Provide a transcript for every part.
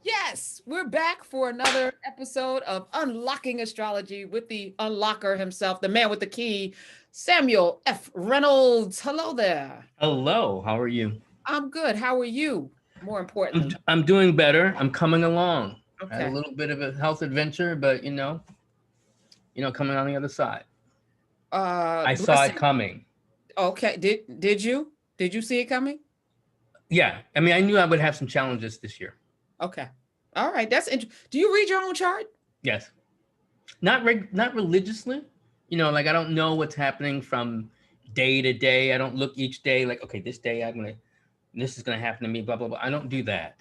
Yes, we're back for another episode of Unlocking Astrology with the unlocker himself, the man with the key, Samuel F. Reynolds. Hello there. Hello, how are you? I'm good. How are you? More I'm importantly. I'm doing better. I'm coming along. I had a Okay. little bit of a health adventure, but coming on the other side. I saw it Blessing. coming. Okay. Did you see it coming? Yeah, I mean, I knew I would have some challenges this year. Okay. All right. That's interesting. Do you read your own chart? Yes, not religiously. Like I don't know what's happening from day to day. I don't look each day like, okay, this day this is gonna happen to me. Blah blah blah. I don't do that.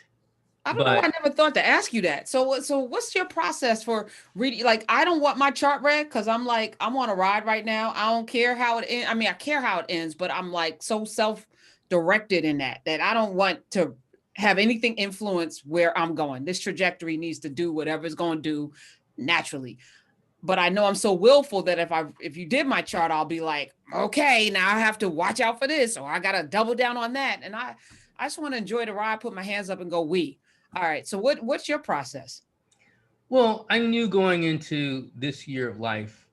I don't know why But I never thought to ask you that. So what's your process for reading? Like, I don't want my chart read because I'm like, I'm on a ride right now. I don't care how it ends. I mean, I care how it ends, but I'm like so self-directed in that I don't want to have anything influence where I'm going. This trajectory needs to do whatever it's going to do naturally. But I know I'm so willful that if you did my chart, I'll be like, okay, now I have to watch out for this, or I gotta double down on that. And I just want to enjoy the ride, put my hands up and go, we. All right. So what's your process? well, I knew going into this year of life,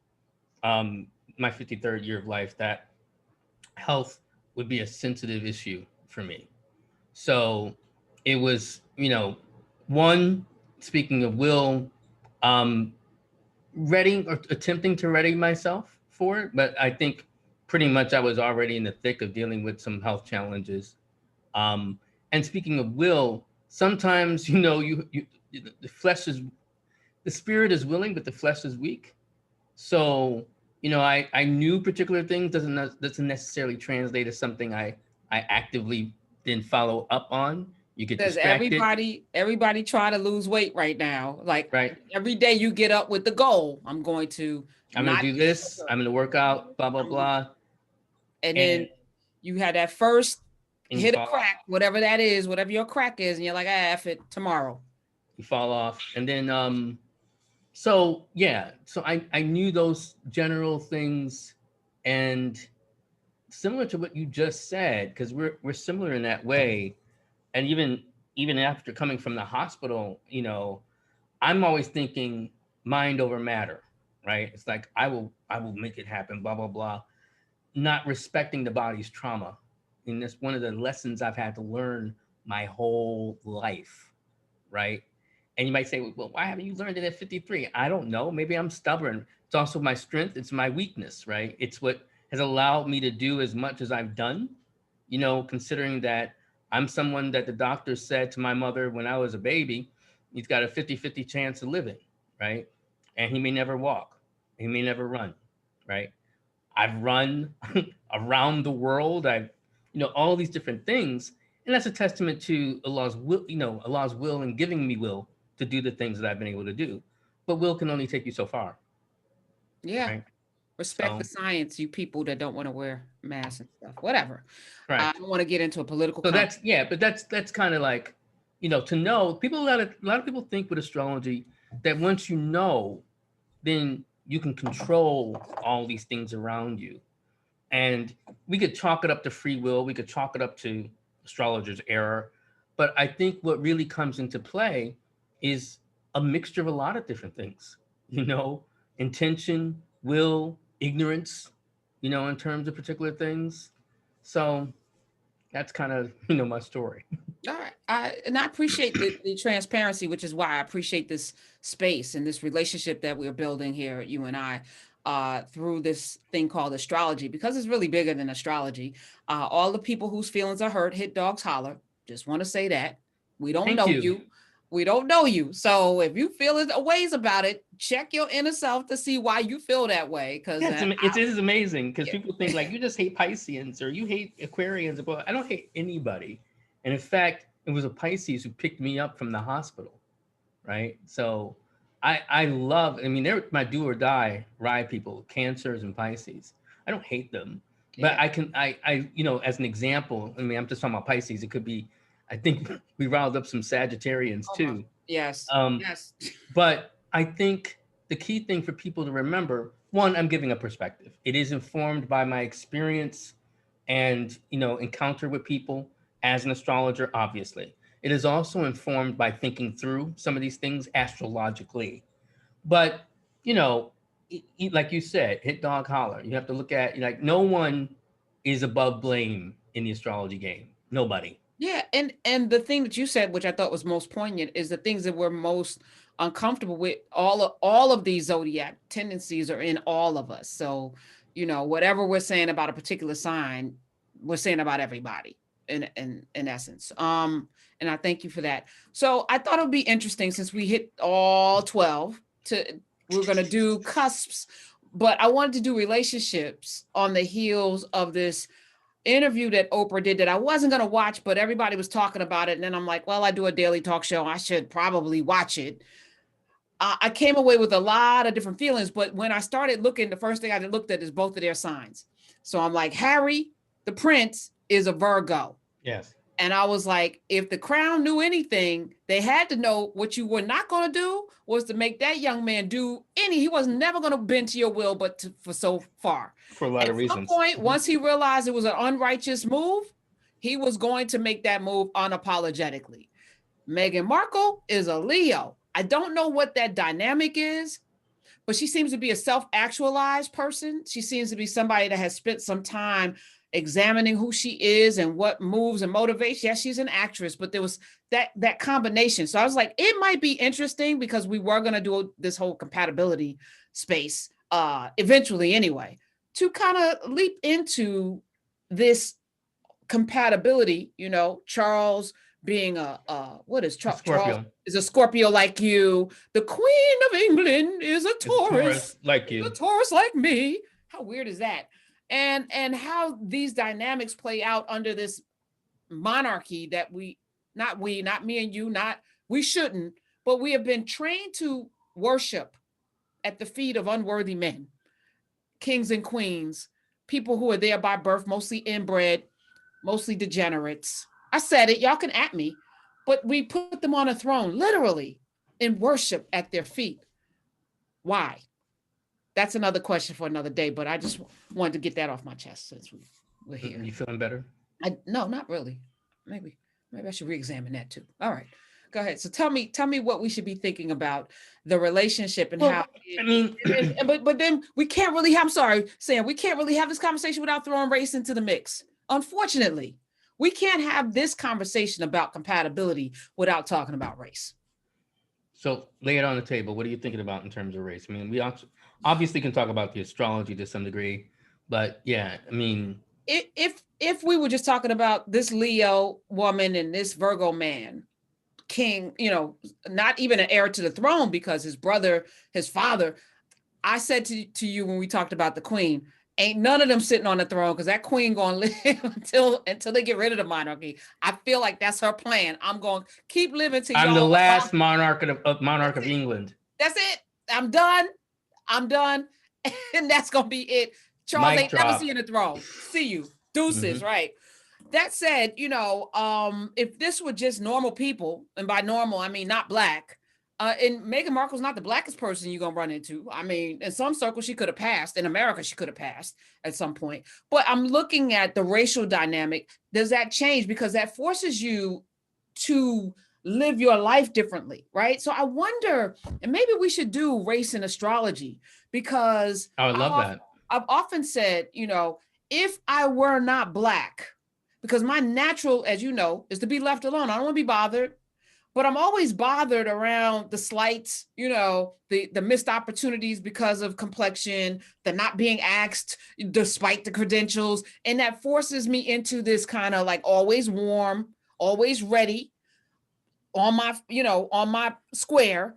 um, my 53rd year of life, that health would be a sensitive issue for me. So it was, one, speaking of will, um, ready or attempting to ready myself for it. But I think pretty much I was already in the thick of dealing with some health challenges. Um, and speaking of will, sometimes, the flesh is, the spirit is willing, but the flesh is weak. So, I knew particular things doesn't necessarily translate as something I actively then follow up on. You get Does distracted, everybody try to lose weight right now? Like right? every day you get up with the goal. I'm going to I'm gonna not do eat this. sugar. I'm gonna work out. Blah blah I'm, blah, and and then you had that first you hit a fall off. crack, whatever that is, whatever your crack is, and you're like, F it tomorrow. You fall off, and then So yeah, so I knew those general things, and similar to what you just said, because we're similar in that way, and even after coming from the hospital, I'm always thinking mind over matter, right? It's like I will make it happen, blah blah blah, not respecting the body's trauma. And that's one of the lessons I've had to learn my whole life, right? And you might say, well, why haven't you learned it at 53? I don't know. Maybe I'm stubborn. It's also my strength. It's my weakness, right? It's what has allowed me to do as much as I've done, considering that I'm someone that the doctor said to my mother when I was a baby, he's got a 50-50 chance of living, right? And he may never walk. He may never run, right? I've run around the world. All these different things. And that's a testament to Allah's will, Allah's will and giving me will to do the things that I've been able to do. But will can only take you so far, Yeah. right? Respect the So, science, you people that don't want to wear masks and stuff. Whatever. I correct. don't want to get into a political So conversation. that's kind of like, to know people. A lot of people think with astrology that once you know, then you can control all these things around you. And we could chalk it up to free will, we could chalk it up to astrologer's error. But I think what really comes into play is a mixture of a lot of different things, intention, will, ignorance, in terms of particular things. So that's kind of, my story. All right. I appreciate the transparency, which is why I appreciate this space and this relationship that we're building here, you and I, through this thing called astrology, because it's really bigger than astrology. All the people whose feelings are hurt, hit dogs holler. Just want to say that. We don't Thank know you. you. We don't know you. So if you feel ways about it, check your inner self to see why you feel that way. Because Yeah, it is amazing because yeah. people think like you just hate Pisceans or you hate Aquarians, but I don't hate anybody. And in fact, it was a Pisces who picked me up from the hospital, right? So I love. I mean, they're my do or die ride people, Cancers and Pisces. I don't hate them, but Yeah. I as an example. I mean, I'm just talking about Pisces. It could be. I think we riled up some Sagittarians Oh my. too. Yes. Um, Yes. but I think the key thing for people to remember, one, I'm giving a perspective. It is informed by my experience and, encounter with people as an astrologer, obviously. It is also informed by thinking through some of these things astrologically. But, you know, like you said, hit dog holler. You have to look at, like, no one is above blame in the astrology game. Nobody. Yeah, and the thing that you said, which I thought was most poignant, is the things that we're most uncomfortable with. All of these zodiac tendencies are in all of us. So, whatever we're saying about a particular sign, we're saying about everybody in essence. And I thank you for that. So I thought it would be interesting, since we hit all 12, we're gonna do cusps, but I wanted to do relationships on the heels of this interview that Oprah did that I wasn't going to watch, but everybody was talking about it. And then I'm like, well, I do a daily talk show, I should probably watch it. I came away with a lot of different feelings, but when I started looking, the first thing I looked at is both of their signs. So I'm like, Harry, the prince, is a Virgo. Yes. And I was like, if the crown knew anything, they had to know what you were not going to do was to make that young man do he was never going to bend to your will, but for so far. For a lot of reasons. At some point, once he realized it was an unrighteous move, he was going to make that move unapologetically. Meghan Markle is a Leo. I don't know what that dynamic is, but she seems to be a self-actualized person. She seems to be somebody that has spent some time examining who she is and what moves and motivates. Yes, she's an actress, but there was that combination. So I was like, it might be interesting, because we were going to do this whole compatibility space eventually anyway, to kind of leap into this compatibility. Charles being what is Charles? Charles is a Scorpio like you. The Queen of England is a Taurus like you. A Taurus like me. How weird is that? And how these dynamics play out under this monarchy that not me and you, we shouldn't, but we have been trained to worship at the feet of unworthy men, kings and queens, people who are there by birth, mostly inbred, mostly degenerates. I said it, y'all can at me, but we put them on a throne, literally, and worship at their feet. Why? That's another question for another day, but I just wanted to get that off my chest since we're here. You feeling better? No, not really. Maybe I should re-examine that too. All right, go ahead. So tell me what we should be thinking about the relationship and how. But then we can't really. I'm sorry, Sam. We can't really have this conversation without throwing race into the mix. Unfortunately, we can't have this conversation about compatibility without talking about race. So lay it on the table. What are you thinking about in terms of race? I mean, we obviously can talk about the astrology to some degree, but yeah, I mean, if we were just talking about this Leo woman and this Virgo man, king, not even an heir to the throne, because his father, I said to you when we talked about the queen, ain't none of them sitting on the throne, because that queen gonna live until they get rid of the monarchy. I feel like that's her plan. I'm gonna keep living till I'm the last monarch of England. That's it. I'm done. And that's gonna be it. Charles ain't never seeing the throne. See you. Deuces, right? That said, if this were just normal people, and by normal I mean not black, and Meghan Markle's not the blackest person you're gonna run into. I mean, in some circles she could have passed. In America, she could have passed at some point. But I'm looking at the racial dynamic. Does that change? Because that forces you to live your life differently, right? So I wonder, and maybe we should do race and astrology, because I would love that. I've often said, if I were not black, because my natural, as you know, is to be left alone. I don't want to be bothered, but I'm always bothered around the slights, the missed opportunities because of complexion, the not being asked despite the credentials. And that forces me into this kind of like always warm, always ready on my square,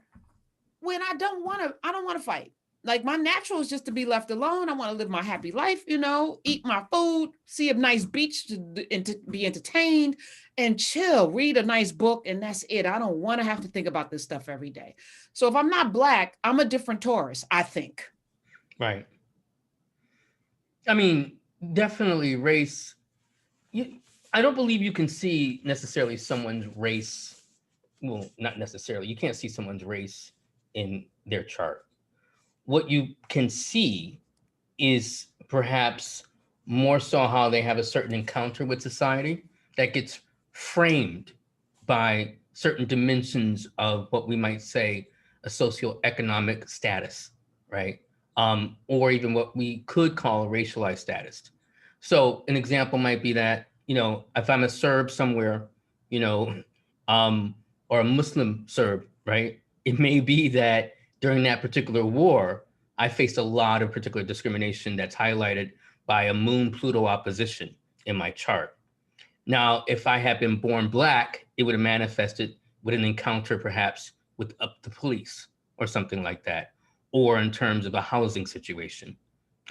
when I don't want to fight. Like, my natural is just to be left alone. I want to live my happy life, eat my food, see a nice beach and to be entertained and chill, read a nice book. And that's it. I don't want to have to think about this stuff every day. So if I'm not black, I'm a different Taurus, I think. Right. I mean, definitely race. I don't believe you can see necessarily someone's race. Well, not necessarily. You can't see someone's race in their chart. What you can see is perhaps more so how they have a certain encounter with society that gets framed by certain dimensions of what we might say a socioeconomic status, right? Or even what we could call a racialized status. So an example might be that, if I'm a Serb somewhere, you know, or a Muslim Serb, right? It may be that during that particular war, I faced a lot of particular discrimination that's highlighted by a Moon Pluto opposition in my chart. Now, if I had been born Black, it would have manifested with an encounter perhaps with the police or something like that, or in terms of a housing situation,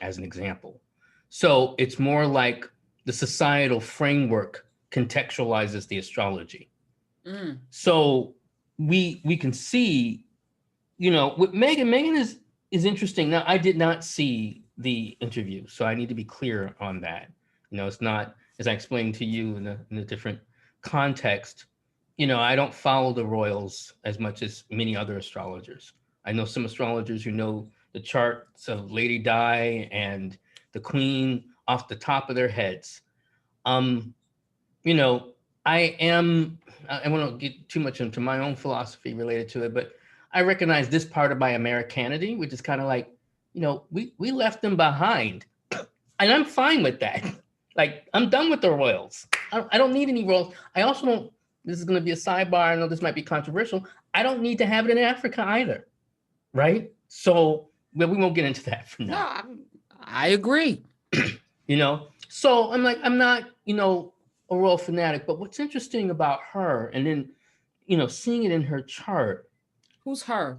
as an example. So it's more like the societal framework contextualizes the astrology. So we can see, with Meghan is interesting. Now, I did not see the interview, so I need to be clear on that. It's not, as I explained to you in a different context, I don't follow the royals as much as many other astrologers. I know some astrologers who know the charts of Lady Di and the Queen off the top of their heads. You know, I won't get too much into my own philosophy related to it, but I recognize this part of my Americanity, which is kind of like, we left them behind. And I'm fine with that. Like, I'm done with the royals. I don't need any royals. I also don't, this is going to be a sidebar. I know this might be controversial. I don't need to have it in Africa either. Right? So, well, we won't get into that for now. No, I agree. So I'm like, I'm not, a royal fanatic, but what's interesting about her, and then, seeing it in her chart. Who's her?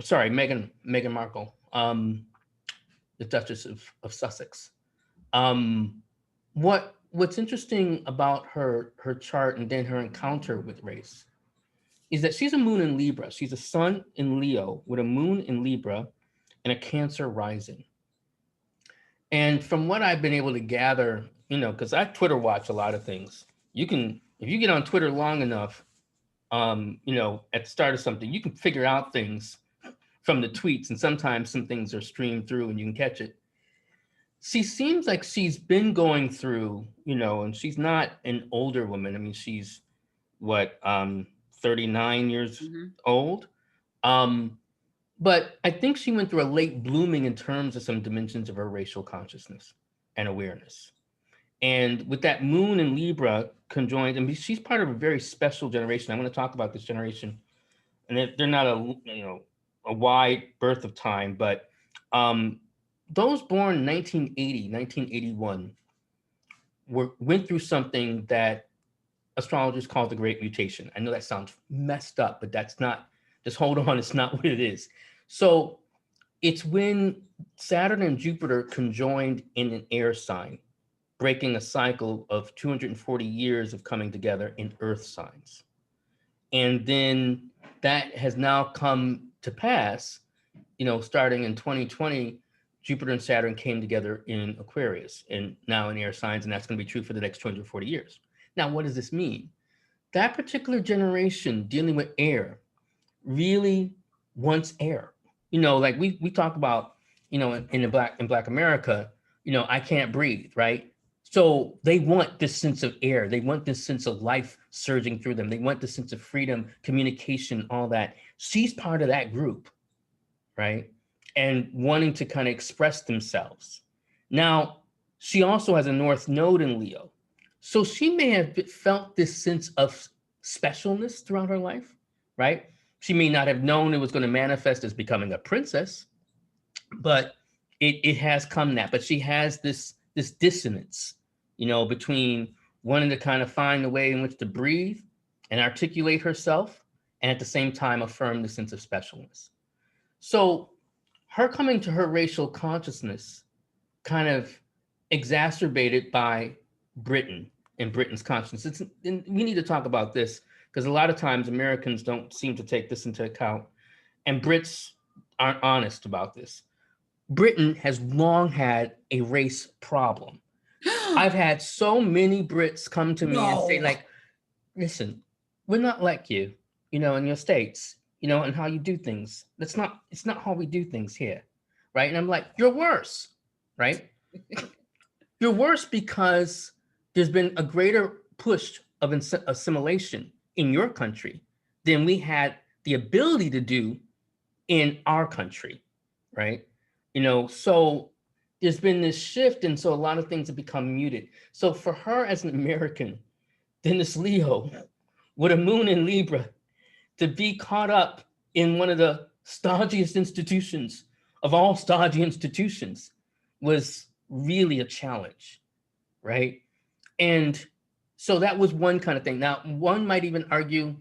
Sorry, Meghan Markle, the Duchess of Sussex. What's interesting about her chart and then her encounter with race is that she's a moon in Libra. She's a sun in Leo with a moon in Libra and a Cancer rising. And from what I've been able to gather, because I Twitter watch a lot of things. If you get on Twitter long enough, at the start of something, you can figure out things from the tweets, and sometimes some things are streamed through and you can catch it. She seems like she's been going through, and she's not an older woman. I mean, she's 39 years old. But I think she went through a late blooming in terms of some dimensions of her racial consciousness and awareness. And with that moon in Libra conjoined, and she's part of a very special generation. I'm going to talk about this generation, and they're not a wide birth of time, but those born 1980, 1981 went through something that astrologers call the Great Mutation. I know that sounds messed up, but that's not, just hold on, it's not what it is. So it's when Saturn and Jupiter conjoined in an air sign, breaking a cycle of 240 years of coming together in earth signs. And then that has now come to pass, starting in 2020, Jupiter and Saturn came together in Aquarius and now in air signs, and that's going to be true for the next 240 years. Now, what does this mean? That particular generation dealing with air really wants air. Like we talk about, in Black America, I can't breathe, right? So they want this sense of air. They want this sense of life surging through them. They want this sense of freedom, communication, all that. She's part of that group, right? And wanting to kind of express themselves. Now, she also has a North Node in Leo. So she may have felt this sense of specialness throughout her life, right? She may not have known it was going to manifest as becoming a princess, but it has come that. But she has this dissonance, between wanting to kind of find a way in which to breathe and articulate herself, and at the same time affirm the sense of specialness. So her coming to her racial consciousness kind of exacerbated by Britain and Britain's consciousness. And we need to talk about this because a lot of times Americans don't seem to take this into account, and Brits aren't honest about this. Britain has long had a race problem. I've had so many Brits come to me and say, like, listen, we're not like you, in your states, and how you do things. It's not how we do things here, right? And I'm like, you're worse, right? You're worse because there's been a greater push of assimilation in your country than we had the ability to do in our country, right? So there's been this shift, and so a lot of things have become muted. So for her as an American, then this Leo with a moon in Libra, to be caught up in one of the stodgiest institutions of all stodgy institutions was really a challenge, right? And so that was one kind of thing. Now, one might even argue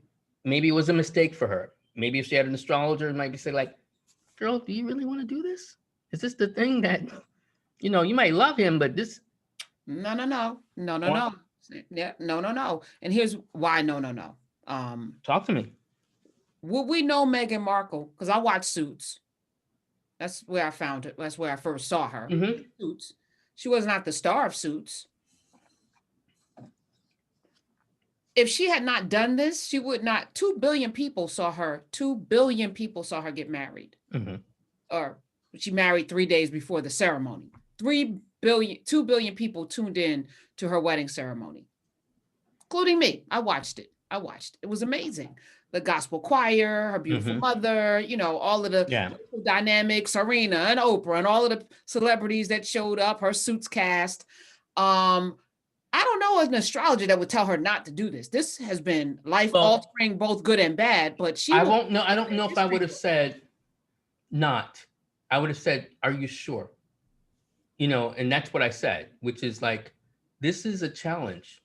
maybe it was a mistake for her. Maybe if she had an astrologer, it might be say like, girl, do you really want to do this? Is this the thing that, you might love him, but this. No. Yeah, no. And here's why no. Talk to me. Would we know Meghan Markle? Because I watched Suits. That's where I found it. That's where I first saw her. Mm-hmm. Suits. She was not the star of Suits. If she had not done this, she would not. 2 billion people saw her. 2 billion people saw her get married. Mm-hmm. Or she married 3 days before the ceremony. 2 billion people tuned in to her wedding ceremony, including me. I watched it. It was amazing. The gospel choir, her beautiful mother, all of the dynamics, Serena and Oprah and all of the celebrities that showed up, her Suits cast. I don't know an astrologer that would tell her not to do this. This has been life altering, both good and bad, but I don't know if I would have said not. I would have said, are you sure? And that's what I said, which is like, this is a challenge,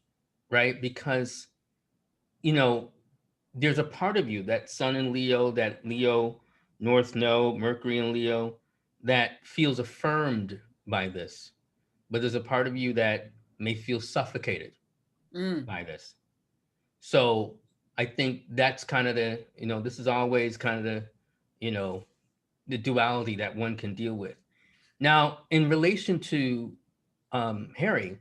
right? Because, there's a part of you, that Sun in Leo, that Leo, North Node, Mercury in Leo, that feels affirmed by this. But there's a part of you that may feel suffocated by this. So I think that's kind of the, this is always kind of the, the duality that one can deal with. Now, in relation to Harry,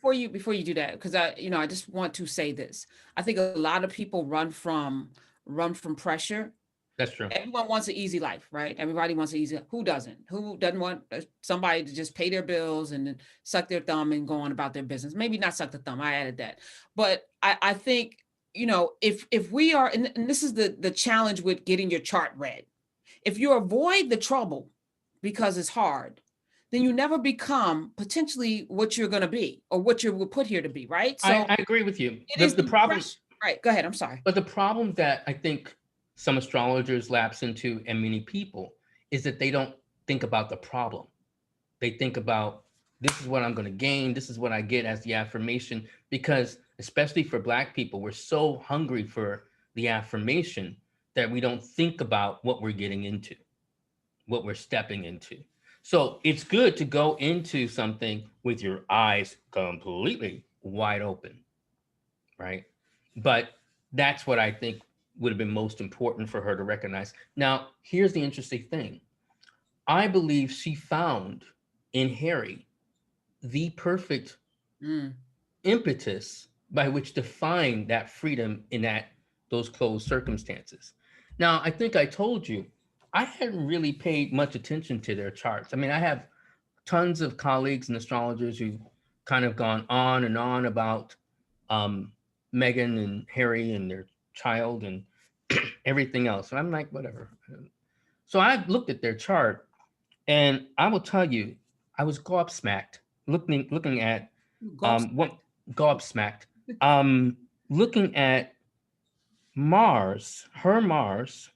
before you do that, because I just want to say this. I think a lot of people run from pressure. That's true. Everyone wants an easy life, right? Everybody wants an easy. Who doesn't? Who doesn't want somebody to just pay their bills and then suck their thumb and go on about their business? Maybe not suck the thumb. I added that, but I think if we are, and this is the challenge with getting your chart read. If you avoid the trouble because it's hard, then you never become potentially what you're going to be or what you were put here to be, right? So I agree with you. The problem, right? Go ahead. I'm sorry. But the problem that I think some astrologers lapse into, and many people, is that they don't think about the problem. They think about, this is what I'm going to gain. This is what I get as the affirmation. Because especially for Black people, we're so hungry for the affirmation that we don't think about what we're getting into, what we're stepping into. So it's good to go into something with your eyes completely wide open, right? But that's what I think would have been most important for her to recognize. Now, here's the interesting thing. I believe she found in Harry the perfect impetus by which to find that freedom in those closed circumstances. Now, I think I told you, I hadn't really paid much attention to their charts. I mean, I have tons of colleagues and astrologers who've kind of gone on and on about Meghan and Harry and their child and everything else. And I'm like, whatever. So I looked at their chart, and I will tell you, I was gobsmacked looking at looking at Mars. Her Mars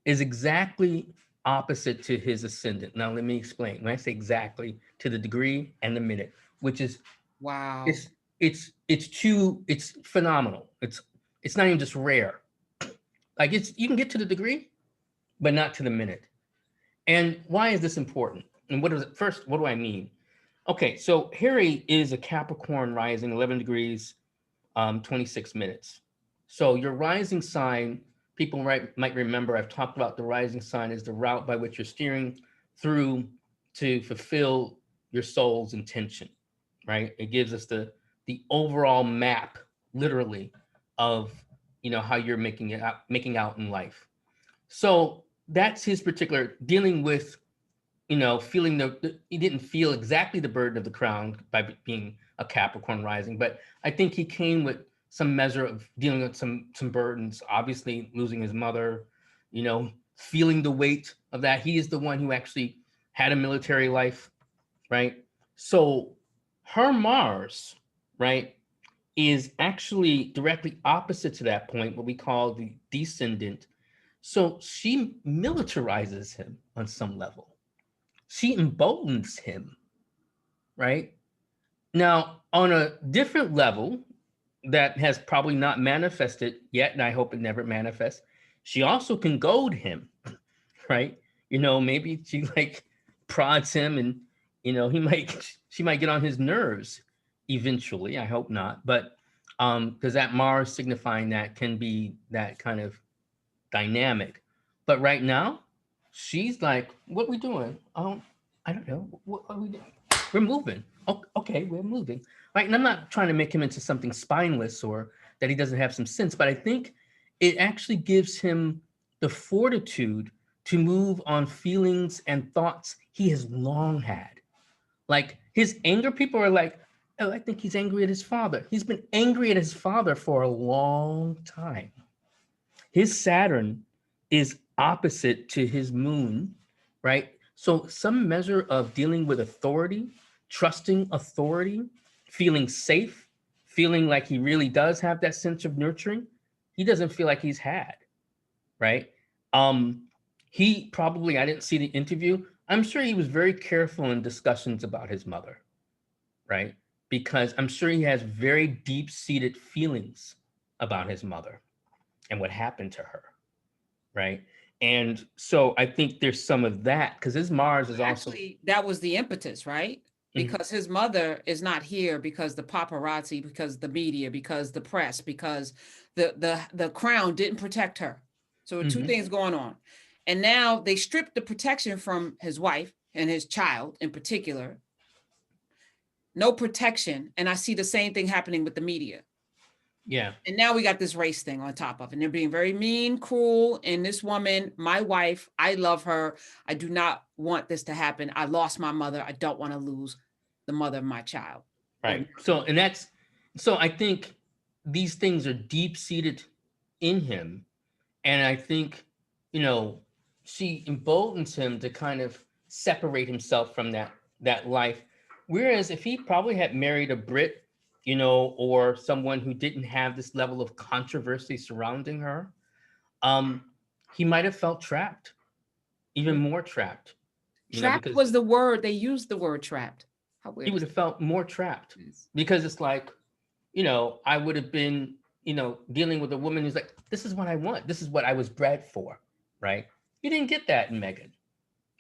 is exactly opposite to his ascendant. Now, let me explain. When I say exactly, to the degree and the minute, which is, wow, it's phenomenal. It's not even just rare. Like, you can get to the degree, but not to the minute. And why is this important? And what do I mean? Okay, so Harry is a Capricorn rising, 11 degrees, 26 minutes. So your rising sign, people might remember, I've talked about the rising sign is the route by which you're steering through to fulfill your soul's intention, right? It gives us the overall map, literally, of how you're making out in life. So that's his particular dealing with, feeling he didn't feel exactly the burden of the crown by being a Capricorn rising, but I think he came with some measure of dealing with some burdens, obviously losing his mother, you know, feeling the weight of that. He is the one who actually had a military life, right? So her Mars, right, is actually directly opposite to that point, what we call the descendant. So she militarizes him on some level. She emboldens him, right? Now, on a different level that has probably not manifested yet, and I hope it never manifests, she also can goad him, right? You know, maybe she like prods him and, you know, she might get on his nerves eventually. I hope not. But because that Mars signifying that can be that kind of dynamic. But right now, she's like, what we doing? I don't know. What are we doing? We're moving. Okay, we're moving. Right. And I'm not trying to make him into something spineless or that he doesn't have some sense, but I think it actually gives him the fortitude to move on feelings and thoughts he has long had. Like his anger, people are like, oh, I think he's angry at his father. He's been angry at his father for a long time. His Saturn is opposite to his moon, right? So some measure of dealing with authority, trusting authority, feeling safe, feeling like he really does have that sense of nurturing, he doesn't feel like he's had, right? Um, he probably, I didn't see the interview. I'm sure he was very careful in discussions about his mother, right? Because I'm sure he has very deep-seated feelings about his mother and what happened to her, right? And so I think there's some of that because his Mars is also Actually, that was the impetus, right? Mhm. Because his mother is not here because the paparazzi, because the media, because the press, because the crown didn't protect her. So two Mhm. things going on. And now they stripped the protection from his wife and his child in particular. No protection. And I see the same thing happening with the media. Yeah, And now we got this race thing on top of it. And they're being very mean, cruel. And this woman, my wife, I love her. I do not want this to happen. I lost my mother. I don't want to lose the mother of my child. Or right. So I think these things are deep seated in him, and I think you know she emboldens him to kind of separate himself from that life. Whereas if he probably had married a Brit, you know, or someone who didn't have this level of controversy surrounding her, um, he might have felt trapped, even more trapped, you know, trapped because was the word. They used the word trapped. How he weird would is have felt more trapped this? because it's like, you know, I would have been, you know, dealing with a woman who's like, this is what I want. This is what I was bred for, right? You didn't get that in Meghan.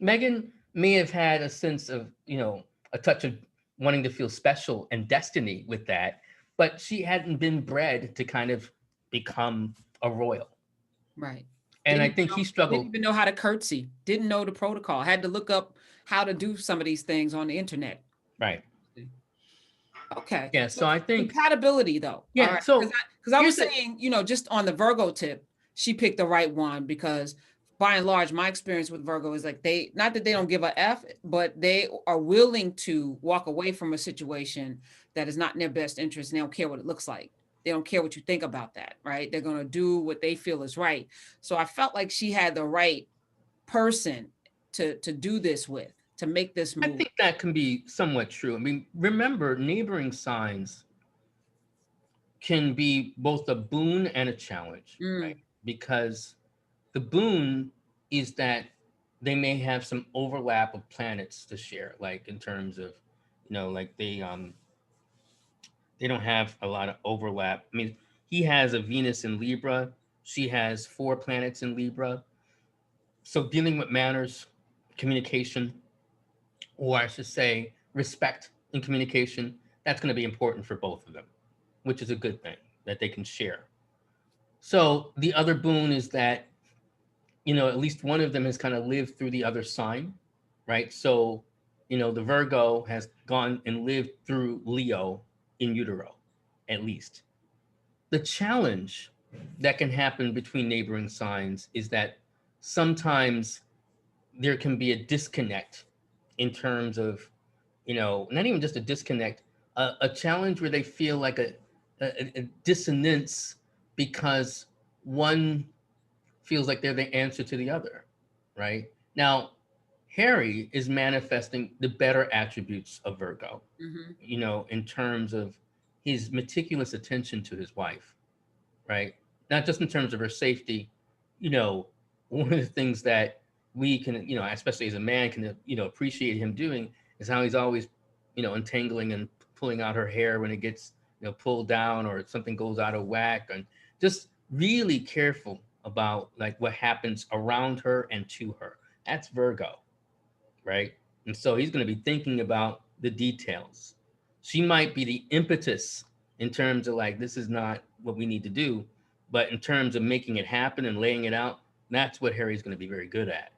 Meghan may have had a sense of, you know, a touch of wanting to feel special and destiny with that, but she hadn't been bred to kind of become a royal. Right. And I think he Didn't struggled, even know how to curtsy. Didn't know the protocol. Had to look up how to do some of these things on the internet. right? Okay. Yeah. So So I think, compatibility though. All yeah. right. So Because I was here's the, saying, just on the Virgo tip, she picked the right one because by and large, my experience with Virgo is like they not that they don't give a F, but they are willing to walk away from a situation that is not in their best interest and they don't care what it looks like. They don't care what you think about that, right? They're gonna do what they feel is right. So I felt like she had the right person to do this with, to make this I move. think that can be somewhat true. I mean, remember, neighboring signs can be both a boon and a challenge, right? Mm, Because the boon is that they may have some overlap of planets to share, like in terms of, you know, like they don't have a lot of overlap. I mean, he has a Venus in Libra, she has 4 planets in Libra. So dealing with manners, communication, or I should say respect in communication, that's going to be important for both of them, which is a good thing that they can share. So the other boon is that, you know, at least one of them has kind of lived through the other sign, right? So, you know, the Virgo has gone and lived through Leo in utero, at least. The challenge that can happen between neighboring signs is that sometimes there can be a disconnect in terms of, you know, not even just a disconnect, a challenge where they feel like a dissonance because one feels like they're the answer to the other, right? Now, Harry is manifesting the better attributes of Virgo, Mm-hmm. in terms of his meticulous attention to his wife, right? Not just in terms of her safety. You know, one of the things that we can, especially as a man, can, appreciate him doing is how he's always, untangling and pulling out her hair when it gets, pulled down or something goes out of whack, and just really careful about like what happens around her and to her. That's Virgo, right? And so he's going to be thinking about the details. She might be the impetus in terms of like, this is not what we need to do. But in terms of making it happen and laying it out, that's what Harry's going to be very good at,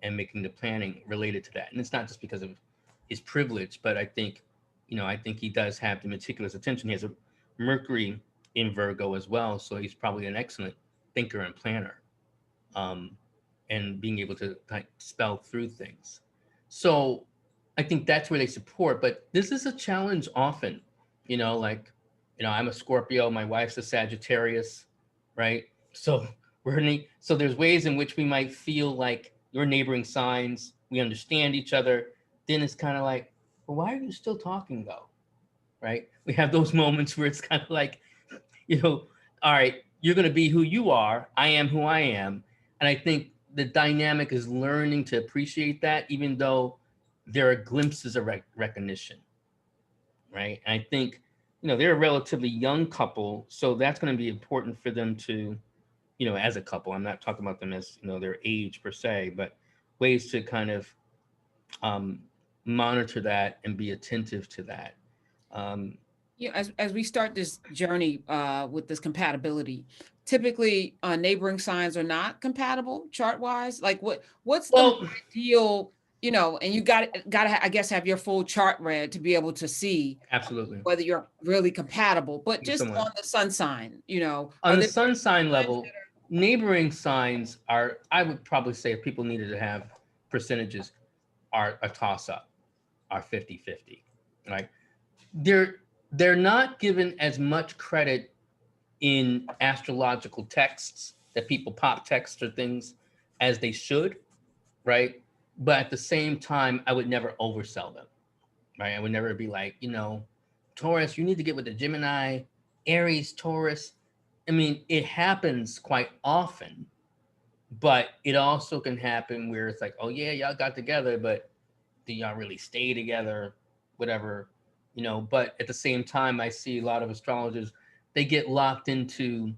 and making the planning related to that. And it's not just because of his privilege, but I think he does have the meticulous attention. He has a Mercury in Virgo as well. So he's probably an excellent thinker and planner, um, and being able to like spell through things. So I think that's where they support. But this is a challenge often, like, I'm a Scorpio, my wife's a Sagittarius, right? So so there's ways in which we might feel like we're neighboring signs, we understand each other. Then it's kind of like, well, why are you still talking though? Right? We have those moments where it's kind of like, all right, you're going to be who you are. I am who I am. And I think the dynamic is learning to appreciate that, even though there are glimpses of recognition, right? And I think, they're a relatively young couple. So that's going to be important for them to, as a couple. I'm not talking about them as, their age per se, but ways to kind of um, monitor that and be attentive to that. Um, Yeah, as we start this journey with this compatibility, typically neighboring signs are not compatible chart wise. Like what's the well, ideal, and you got I guess have your full chart read to be able to see absolutely. whether you're really compatible. But Give just on someone the sun sign, on are the there sun sign signs level, neighboring signs are, I would probably say, if people needed to have percentages, are a toss up, are 50-50. Right? They're they're not given as much credit in astrological texts that people pop text or things as they should, right? But at the same time, I would never oversell them, right? I would never be like, Taurus, you need to get with the Gemini, Aries, Taurus. I mean, it happens quite often, but it also can happen where it's like, oh yeah, y'all got together, but do y'all really stay together? Whatever, But at the same time, I see a lot of astrologers, they get locked into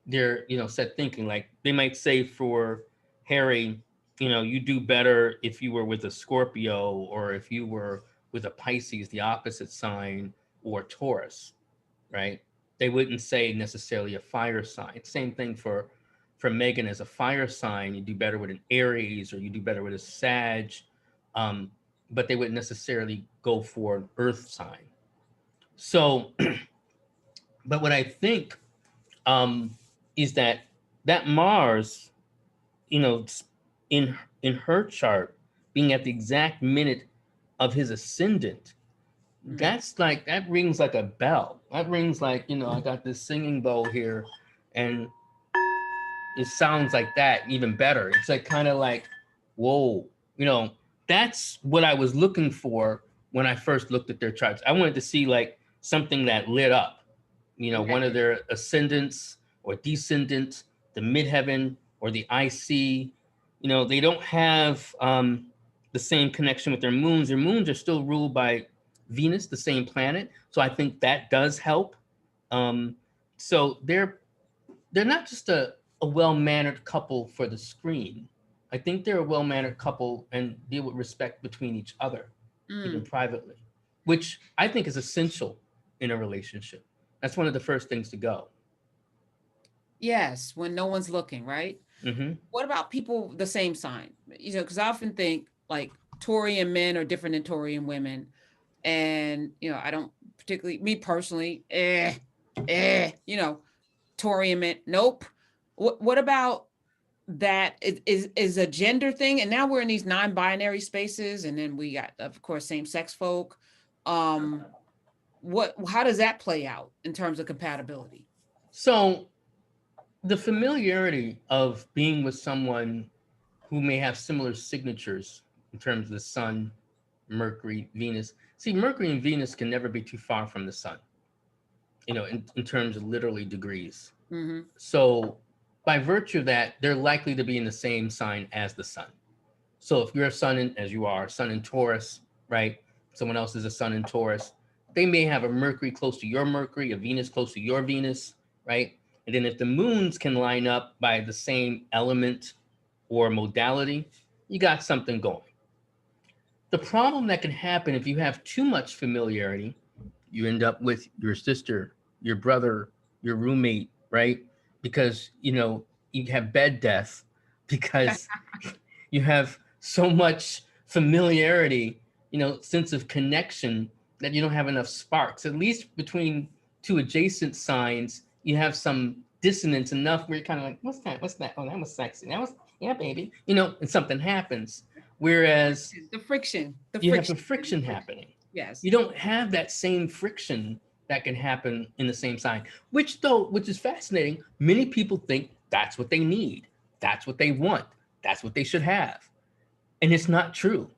their, set thinking. Like they might say for Harry, you do better if you were with a Scorpio, or if you were with a Pisces, the opposite sign, or Taurus, right? They wouldn't say necessarily a fire sign. Same thing for Meghan as a fire sign. You do better with an Aries, or you do better with a Sag, um, but they wouldn't necessarily go for an Earth sign. So, but what I think um, is that Mars, you know, in her chart, being at the exact minute of his ascendant, mm, that rings like a bell. That rings like, I got this singing bowl here, and it sounds like that even better. It's like kind of like, whoa, that's what I was looking for when I first looked at their charts. I wanted to see like something that lit up, okay. one of their ascendants or descendants, the midheaven or the IC. They don't have the same connection with their moons. Their moons are still ruled by Venus, the same planet. So I think that does help. Um, so they're not just a well-mannered couple for the screen. I think they're a well-mannered couple and deal with respect between each other, even Mm, privately, which I think is essential in a relationship. That's one of the first things to go. yes, when no one's looking, right? Hmm. What about people the same sign? Because I often think like Taurian men are different than Taurian women. And, I don't particularly, me personally, Taurian men, nope. What about that is a gender thing? And now we're in these non-binary spaces, and then we got, of course, same-sex folk. Um, how does that play out in terms of compatibility? So the familiarity of being with someone who may have similar signatures in terms of the sun, Mercury, Venus. See, Mercury and Venus can never be too far from the sun, in terms of literally degrees. Mm-hmm. So by virtue of that, they're likely to be in the same sign as the sun. So if you're a sun in, as you are, sun in Taurus, right? Someone else is a sun in Taurus. They may have a Mercury close to your Mercury, a Venus close to your Venus, right? And then if the moons can line up by the same element or modality, you got something going. The problem that can happen if you have too much familiarity, you end up with your sister, your brother, your roommate, right? Because, you have bed death because you have so much familiarity, sense of connection that you don't have enough sparks. At least between two adjacent signs, you have some dissonance enough where you're kind of like, what's that? What's that? Oh, that was sexy. That was, yeah, baby. And something happens. Whereas The friction, you have a friction happening. Yes. You don't have that same friction that can happen in the same sign, which is fascinating. Many people think that's what they need. That's what they want. That's what they should have. And it's not true,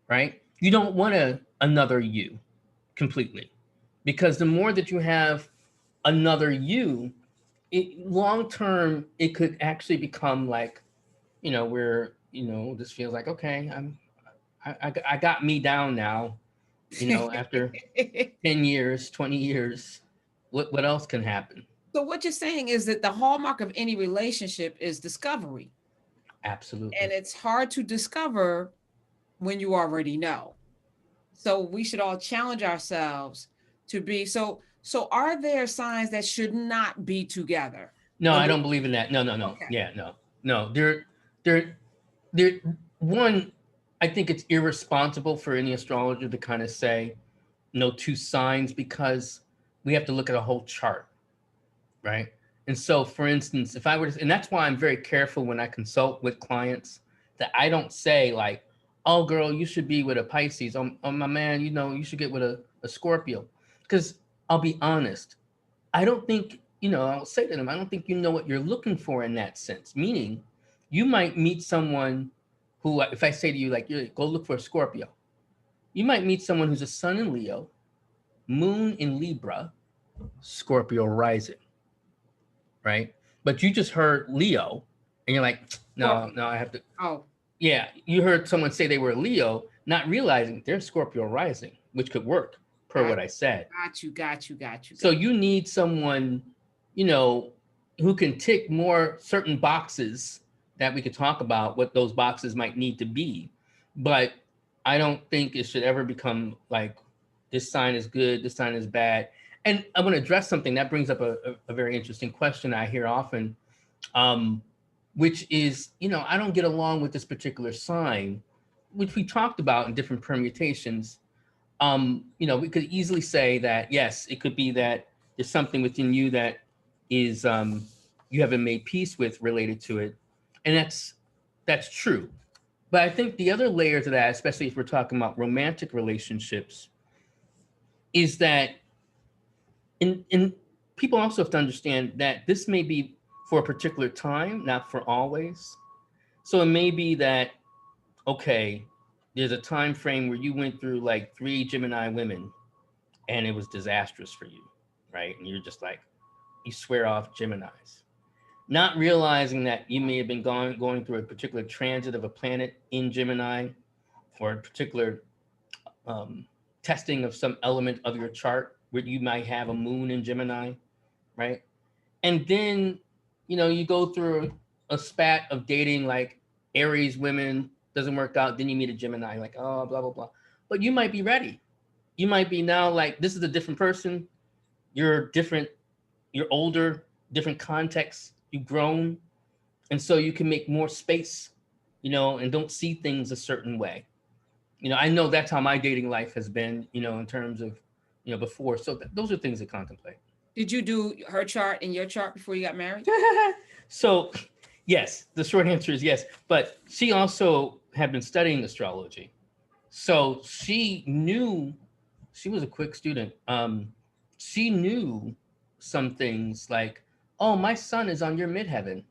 right? You don't want another you completely, because the more that you have another you, long term, it could actually become like, where, this feels like, okay, I got me down now, after 10 years, 20 years, what else can happen? So what you're saying is that the hallmark of any relationship is discovery. Absolutely. And it's hard to discover when you already know. So we should all challenge ourselves to be so are there signs that should not be together? No, I Under don't believe in that. No, no, no. Okay. Yeah, no. No. They're one, I think it's irresponsible for any astrologer to kind of say no two signs, because we have to look at a whole chart, right? And so, for instance, if I were to, and that's why I'm very careful when I consult with clients, that I don't say like, oh girl, you should be with a Pisces. Oh my man, you should get with a Scorpio. Because I'll be honest, I don't think, I'll say to them, I don't think you know what you're looking for in that sense. Meaning, you might meet someone who, if I say to you, like, go look for a Scorpio, you might meet someone who's a sun in Leo, moon in Libra, Scorpio rising, right? But you just heard Leo, and you're like, no, I have to. Oh, Yeah, you heard someone say they were Leo, not realizing they're Scorpio rising, which could work per what I said. got you. So you need someone, who can tick more certain boxes that we could talk about what those boxes might need to be. But I don't think it should ever become like this sign is good, this sign is bad. And I want to address something that brings up a very interesting question I hear often, which is, I don't get along with this particular sign, which we talked about in different permutations. We could easily say that, yes, it could be that there's something within you that is you haven't made peace with related to it. And that's true. But I think the other layer to that, especially if we're talking about romantic relationships, is that in people also have to understand that this may be for a particular time, not for always. So it may be that, okay, there's a time frame where you went through like 3 Gemini women and it was disastrous for you, right? And you're just like, you swear off Geminis, not realizing that you may have been going through a particular transit of a planet in Gemini, or a particular testing of some element of your chart where you might have a moon in Gemini, right? And then, you go through a spat of dating like Aries women, doesn't work out. Then you meet a Gemini, like, oh, blah, blah, blah. But you might be ready. You might be now like, this is a different person. You're different. You're older, different context. You've grown. And so you can make more space, and don't see things a certain way. I know that's how my dating life has been, in terms of, before. So those are things to contemplate. did you do her chart and your chart before you got married? So, yes, the short answer is yes. But she also had been studying astrology. So she knew she was a quick student. She knew some things like, oh, my sun is on your midheaven.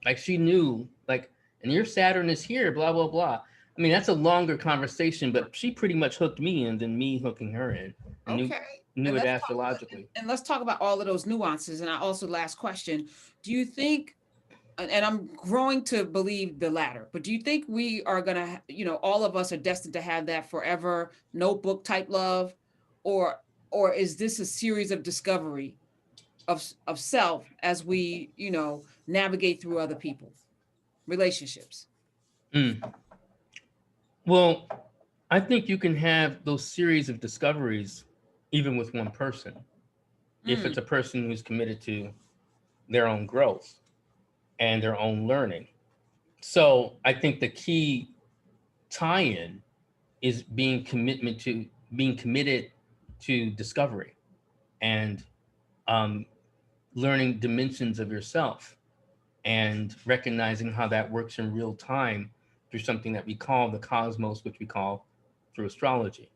Like she knew, like, and your Saturn is here, blah, blah, blah. I mean, that's a longer conversation, but she pretty much hooked me in than me hooking her in, and Okay. knew And it let's talk about astrologically. and let's talk about all of those nuances. And I also last question, do you think, and I'm growing to believe the latter, but do you think we are gonna, all of us are destined to have that forever notebook type love, or is this a series of discovery of self as we, navigate through other people, relationships? Mm. Well, I think you can have those series of discoveries even with one person if Mm, it's a person who's committed to their own growth and their own learning. So I think the key tie-in is being committed to discovery and um, learning dimensions of yourself and recognizing how that works in real time through something that we call the cosmos, which we call through astrology.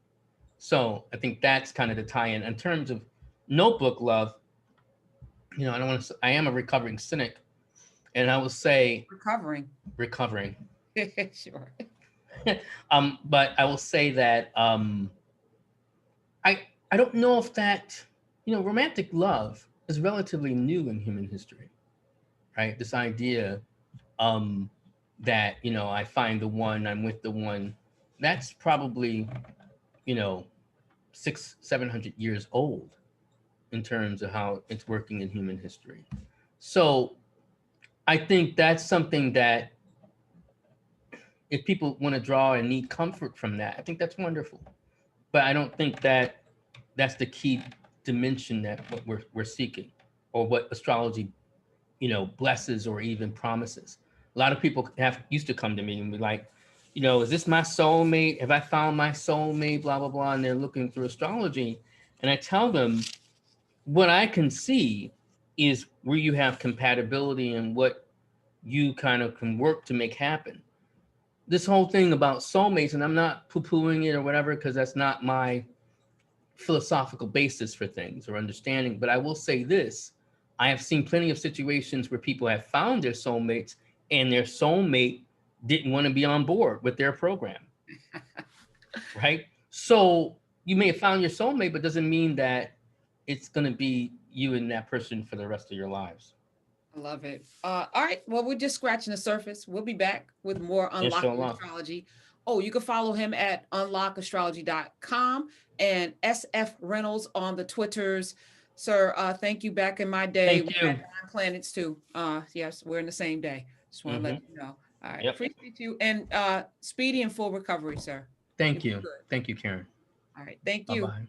So I think that's kind of the tie-in. In terms of notebook love, I don't want to. I am a recovering cynic, and I will say recovering. recovering. Sure. But I will say that I don't know if that romantic love is relatively new in human history, right? This idea um, that I find the one, I'm with the one. That's probably you know 600-700 years old in terms of how it's working in human history. So I think that's something that if people want to draw and need comfort from that, I think that's wonderful. But I don't think that that's the key dimension that what we're seeking or what astrology blesses or even promises. A lot of people have used to come to me and be like, is this my soulmate? Have I found my soulmate? Blah blah blah, and they're looking through astrology, and I tell them what I can see is where you have compatibility and what you kind of can work to make happen. This whole thing about soulmates, and I'm not poo-pooing it or whatever, because that's not my philosophical basis for things or understanding. But I will say this: I have seen plenty of situations where people have found their soulmates and their soulmate didn't want to be on board with their program, right? So you may have found your soulmate, but doesn't mean that it's going to be you and that person for the rest of your lives. I love it. All right. Well, we're just scratching the surface. We'll be back with more Unlocking Inshallah. Astrology. Oh, you can follow him at unlockastrology.com and SF Reynolds on the Twitters. Sir, thank you. Back in my day, we Thank had you. 9 planets too. Yes, we're in the same day. Just want to let Hmm. you know. All right. Yep. Appreciate you. And speedy and full recovery, sir. Thank You'll be you. good. Thank you, Karen. All right. Thank Bye you. bye.